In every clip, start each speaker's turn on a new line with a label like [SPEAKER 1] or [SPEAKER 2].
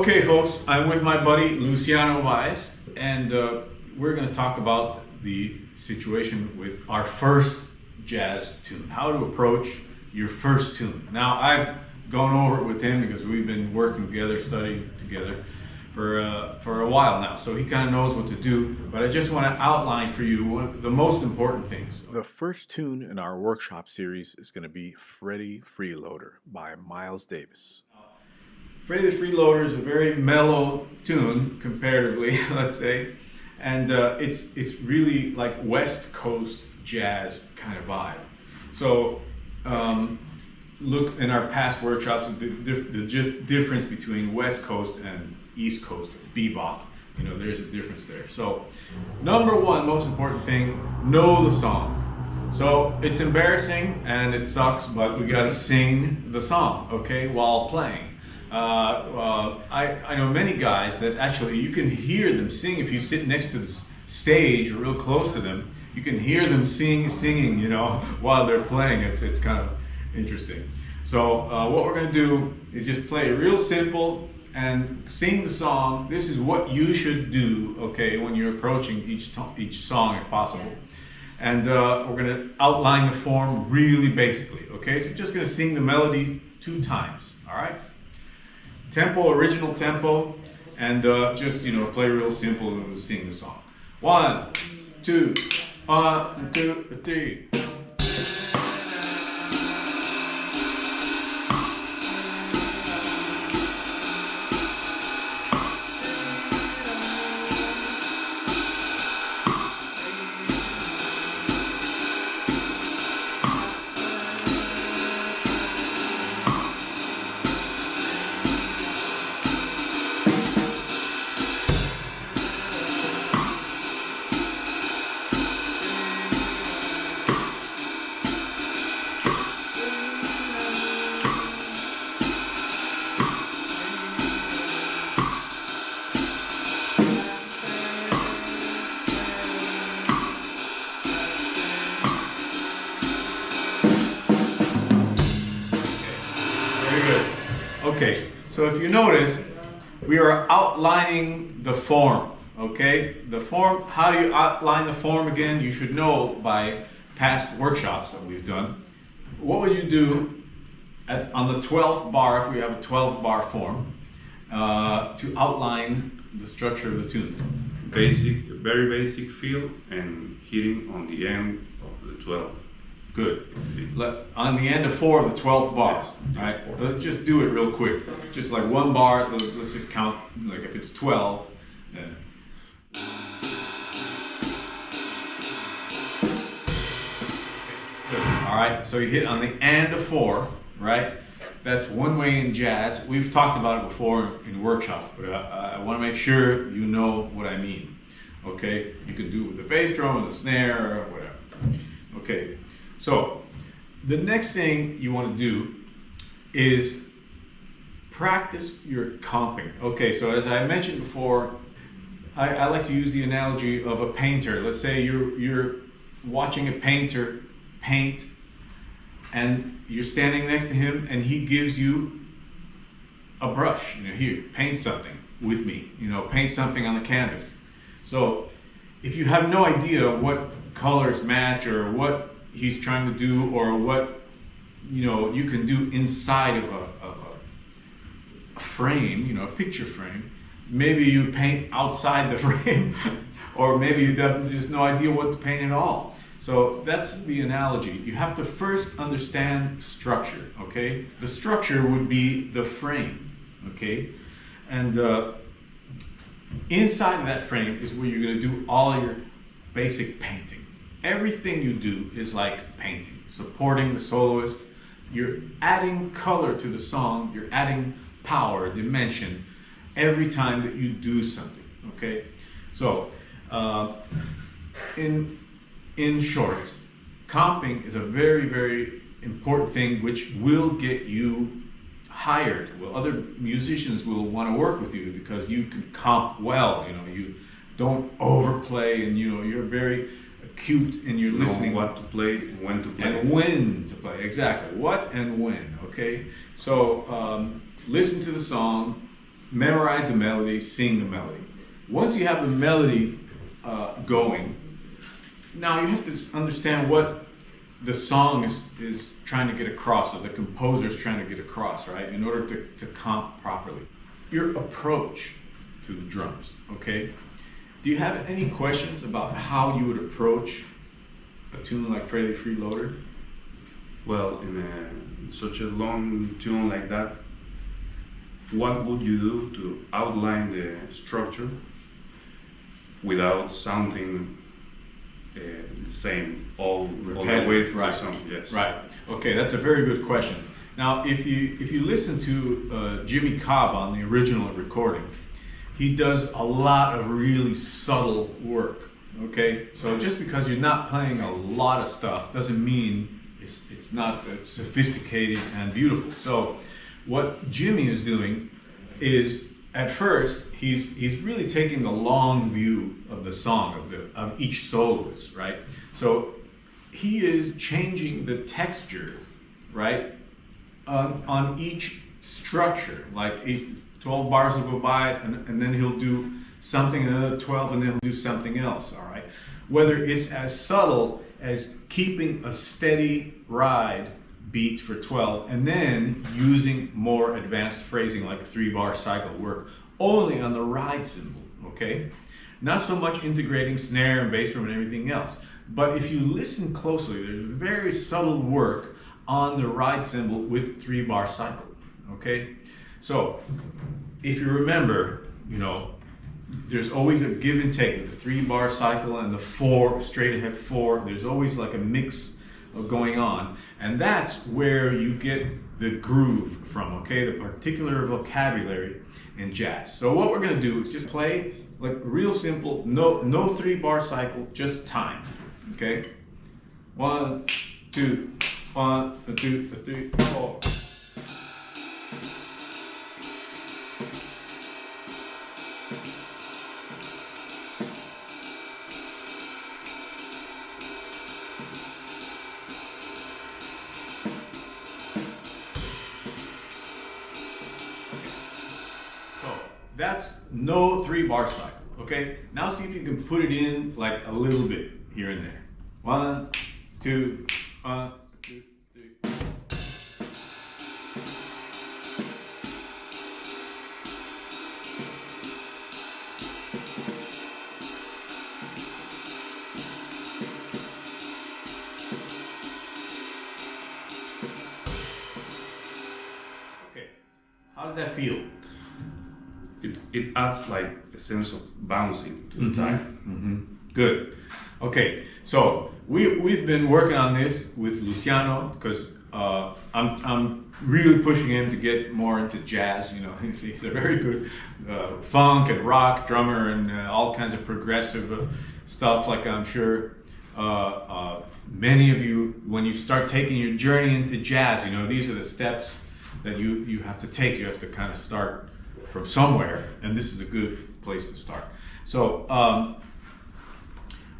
[SPEAKER 1] Okay, folks, I'm with my buddy Luciano Baez, and we're going to talk about the situation with our first jazz tune, how to approach your first tune. Now, I've gone over it with him because we've been working together, studying together for a while now, so he kind of knows what to do, but I just want to outline for you one of the most important things.
[SPEAKER 2] The first tune in our workshop series is going to be Freddie Freeloader by Miles Davis.
[SPEAKER 1] Freddie the Freeloader is a very mellow tune, comparatively, let's say, and it's really like West Coast jazz kind of vibe. So look in our past workshops, the just difference between West Coast and East Coast bebop. You know, there's a difference there. So number one, most important thing, know the song. So it's embarrassing and it sucks, but we gotta sing the song, okay, while playing. I know many guys that actually you can hear them sing if you sit next to the stage or real close to them. You can hear them singing, you know, while they're playing. It's kind of interesting. So what we're going to do is just play real simple and sing the song. This is what you should do, okay, when you're approaching each song if possible. And we're going to outline the form really basically, okay? So we're just going to sing the melody 2 times, all right? Tempo, original tempo, and just, you know, play real simple and we'll sing the song. 1, 2, 1, 2, 3. Okay, so if you notice, we are outlining the form, okay? The form, how do you outline the form again? You should know by past workshops that we've done. What would you do on the 12th bar, if we have a 12 bar form, to outline the structure of the tune?
[SPEAKER 3] Very basic feel and hitting on the end of the 12.
[SPEAKER 1] Good. On the end of 4 of the 12th bar, right? Let's just do it real quick. Just like 1 bar, let's just count, like if it's 12. All right, so you hit on the end of 4, right? That's one way in jazz. We've talked about it before in workshops, but I want to make sure you know what I mean. Okay, you can do it with the bass drum and the snare or whatever. Okay. So, the next thing you want to do is practice your comping. Okay, so as I mentioned before, I like to use the analogy of a painter. Let's say you're watching a painter paint and you're standing next to him and he gives you a brush. You know, here, paint something with me. You know, paint something on the canvas. So, if you have no idea what colors match or what he's trying to do or what, you know, you can do inside of a frame, you know, a picture frame. Maybe you paint outside the frame or maybe you have just no idea what to paint at all. So that's the analogy. You have to first understand structure, okay? The structure would be the frame, okay? And inside of that frame is where you're going to do all your basic painting. Everything you do is like painting, supporting the soloist. You're adding color to the song. You're adding power, dimension, every time that you do something, okay? So, in short, comping is a very, very important thing which will get you hired. Well, other musicians will want to work with you because you can comp well, you know, you don't overplay and, you know, you're very acute in your listening.
[SPEAKER 3] Know what to play, when to play.
[SPEAKER 1] And when to play, exactly. What and when, okay? So listen to the song, memorize the melody, sing the melody. Once you have the melody going, now you have to understand what the song is trying to get across, or the composer is trying to get across, right? In order to comp properly. Your approach to the drums, okay? Do you have any questions about how you would approach a tune like Freddy Freeloader?
[SPEAKER 3] Well, in such a long tune like that, what would you do to outline the structure without sounding the same all the way through the song? Yes.
[SPEAKER 1] Right. Okay, that's a very good question. Now, if you listen to Jimmy Cobb on the original recording, he does a lot of really subtle work. Okay, so just because you're not playing a lot of stuff doesn't mean it's not sophisticated and beautiful. So what Jimmy is doing is, at first, he's really taking the long view of the song, of each soloist, right? So he is changing the texture, right, on each structure. Like 12 bars will go by, and then he'll do something, another 12, and then he'll do something else, all right? Whether it's as subtle as keeping a steady ride beat for 12 and then using more advanced phrasing like 3-bar cycle work only on the ride cymbal, okay? Not so much integrating snare and bass drum and everything else. But if you listen closely, there's very subtle work on the ride cymbal with 3-bar cycle, okay? So if you remember, you know, there's always a give and take with the 3-bar cycle and the 4, straight ahead 4. There's always like a mix of going on. And that's where you get the groove from, okay? The particular vocabulary in jazz. So what we're gonna do is just play like real simple, no 3-bar cycle, just time, okay? 1, 2, 1, 2, 3, 4. That's no 3-bar cycle, okay? Now see if you can put it in like a little bit here and there. 1, 2, 1, 2, 3. Okay, how does that feel?
[SPEAKER 3] It adds like a sense of bouncing to the time.
[SPEAKER 1] Mm-hmm. Good. Okay, so we've been working on this with Luciano because I'm really pushing him to get more into jazz. You know, he's a very good funk and rock drummer and all kinds of progressive stuff. Like I'm sure many of you, when you start taking your journey into jazz, you know, these are the steps that you have to take. You have to kind of start from somewhere, and this is a good place to start. So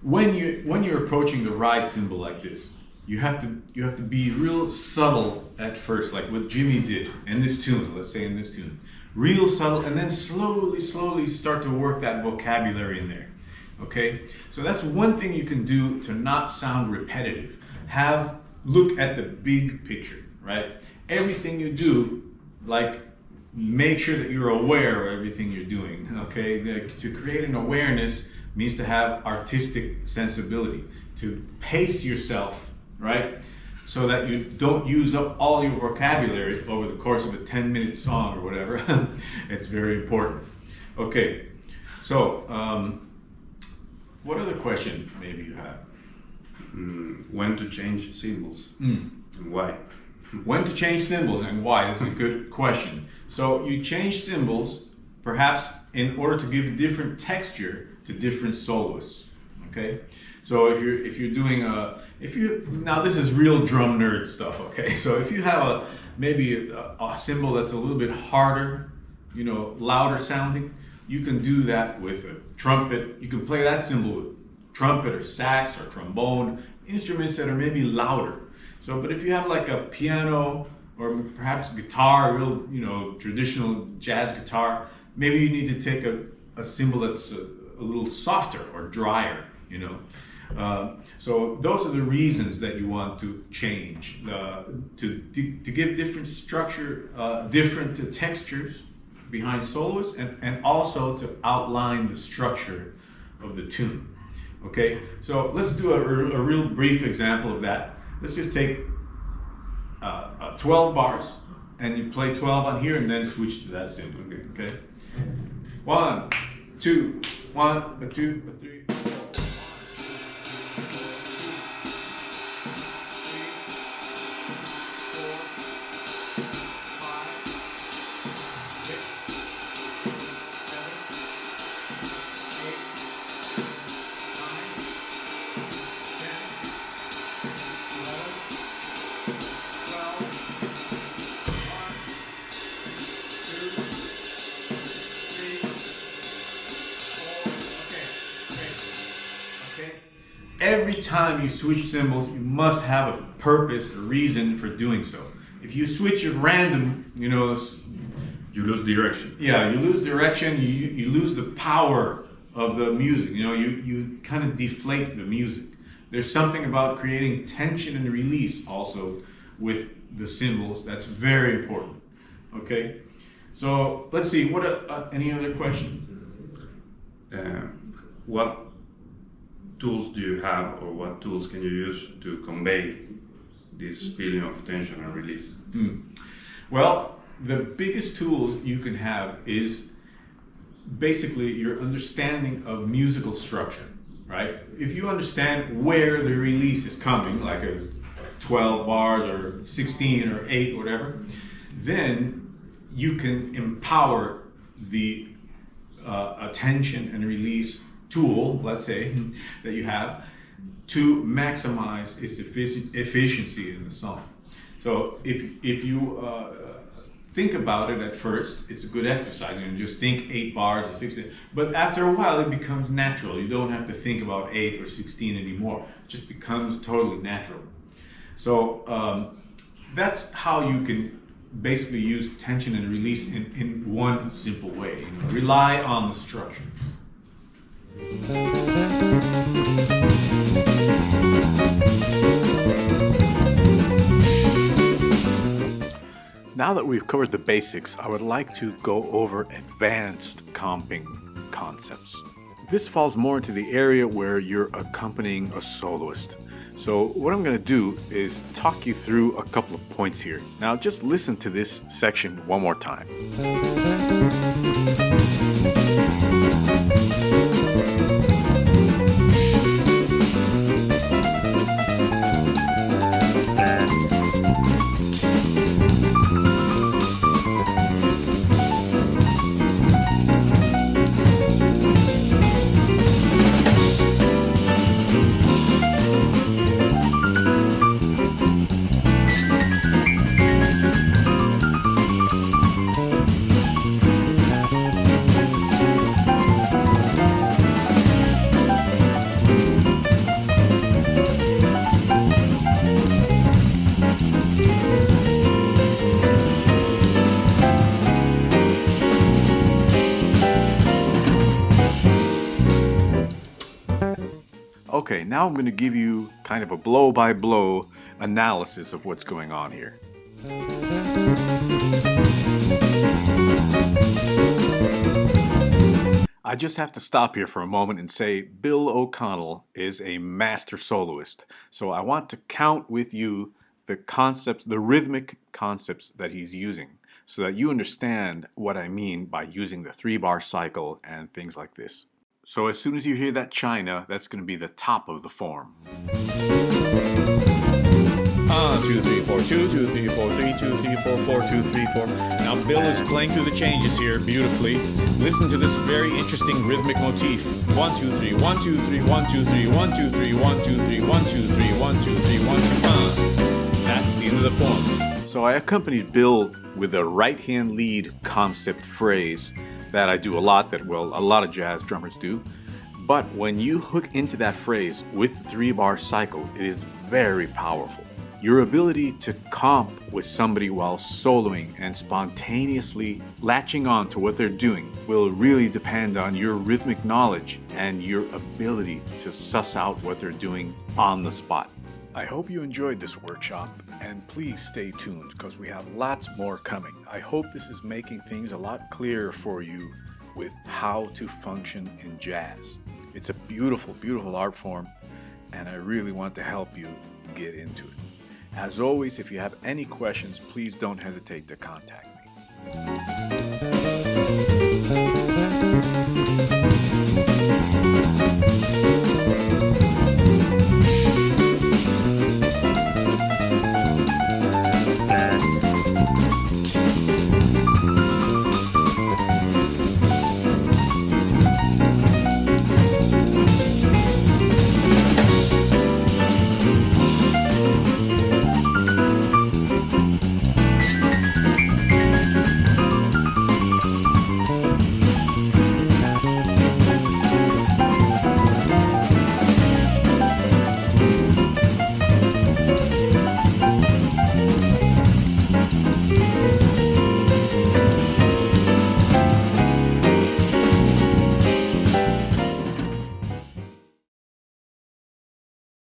[SPEAKER 1] when you're approaching the ride cymbal like this, you have to be real subtle at first, like what Jimmy did in this tune. Let's say in this tune, real subtle, and then slowly start to work that vocabulary in there. Okay, so that's one thing you can do to not sound repetitive. Look at the big picture, right? Everything you do, like, make sure that you're aware of everything you're doing, okay? To create an awareness means to have artistic sensibility, to pace yourself, right? So that you don't use up all your vocabulary over the course of a 10-minute song or whatever. It's very important. Okay, so what other question maybe you have?
[SPEAKER 3] When to change cymbals and why?
[SPEAKER 1] When to change cymbals and why? This is a good question. So you change cymbals perhaps in order to give a different texture to different soloists. Okay, so if you're doing now this is real drum nerd stuff. Okay, so if you have maybe a cymbal that's a little bit harder, you know, louder sounding, you can do that with a trumpet. You can play that cymbal with trumpet or sax or trombone, instruments that are maybe louder. So, but if you have like a piano or perhaps guitar, real, you know, traditional jazz guitar, maybe you need to take a cymbal that's a little softer or drier, you know. So those are the reasons that you want to change, to give different structure, different textures behind soloists, and also to outline the structure of the tune. Okay, so let's do a real brief example of that. Let's just take 12 bars, and you play 12 on here and then switch to that cymbal. Okay, 1, 2, 1, 2, 3. Every time you switch cymbals, you must have a purpose, a reason for doing so. If you switch at random, you know,
[SPEAKER 3] you lose direction.
[SPEAKER 1] Yeah, you lose direction. You lose the power of the music. You know, you kind of deflate the music. There's something about creating tension and release also with the cymbals that's very important. Okay, so let's see. What any other questions?
[SPEAKER 3] What tools do you have, or what tools can you use to convey this feeling of tension and release?
[SPEAKER 1] Well, the biggest tools you can have is basically your understanding of musical structure, right? If you understand where the release is coming, like a 12 bars or 16 or 8, whatever, then you can empower the attention and release tool, let's say, that you have to maximize its efficiency in the song. So if you think about it at first, it's a good exercise. You know, just think 8 bars or 16. But after a while, it becomes natural. You don't have to think about 8 or 16 anymore. It just becomes totally natural. So that's how you can basically use tension and release in one simple way. You know, rely on the structure.
[SPEAKER 2] Now that we've covered the basics, I would like to go over advanced comping concepts. This falls more into the area where you're accompanying a soloist. So what I'm going to do is talk you through a couple of points here. Now just listen to this section one more time. Okay, now I'm going to give you kind of a blow-by-blow analysis of what's going on here. I just have to stop here for a moment and say Bill O'Connell is a master soloist. So I want to count with you the concepts, the rhythmic concepts that he's using, so that you understand what I mean by using the 3-bar cycle and things like this. So as soon as you hear that china, that's going to be the top of the form.
[SPEAKER 4] 2, 3, 4, 2, 2, 3, 4, 3, 2, 3, 4, 4, 2, 3, 4. Now Bill is playing through the changes here beautifully. Listen to this very interesting rhythmic motif. 1, 2, 3, 1, 2, 3, 1, 2, 3, 1, 2, 3, 1, 2, 3, 1, 2, 3, 1, 2, 3, 1, 2, That's the end of the form.
[SPEAKER 2] So I accompanied Bill with a right-hand lead concept phrase that I do a lot, that, well, a lot of jazz drummers do. But when you hook into that phrase with the 3-bar cycle, it is very powerful. Your ability to comp with somebody while soloing and spontaneously latching on to what they're doing will really depend on your rhythmic knowledge and your ability to suss out what they're doing on the spot. I hope you enjoyed this workshop, and please stay tuned because we have lots more coming. I hope this is making things a lot clearer for you with how to function in jazz. It's a beautiful, beautiful art form, and I really want to help you get into it. As always, if you have any questions, please don't hesitate to contact me.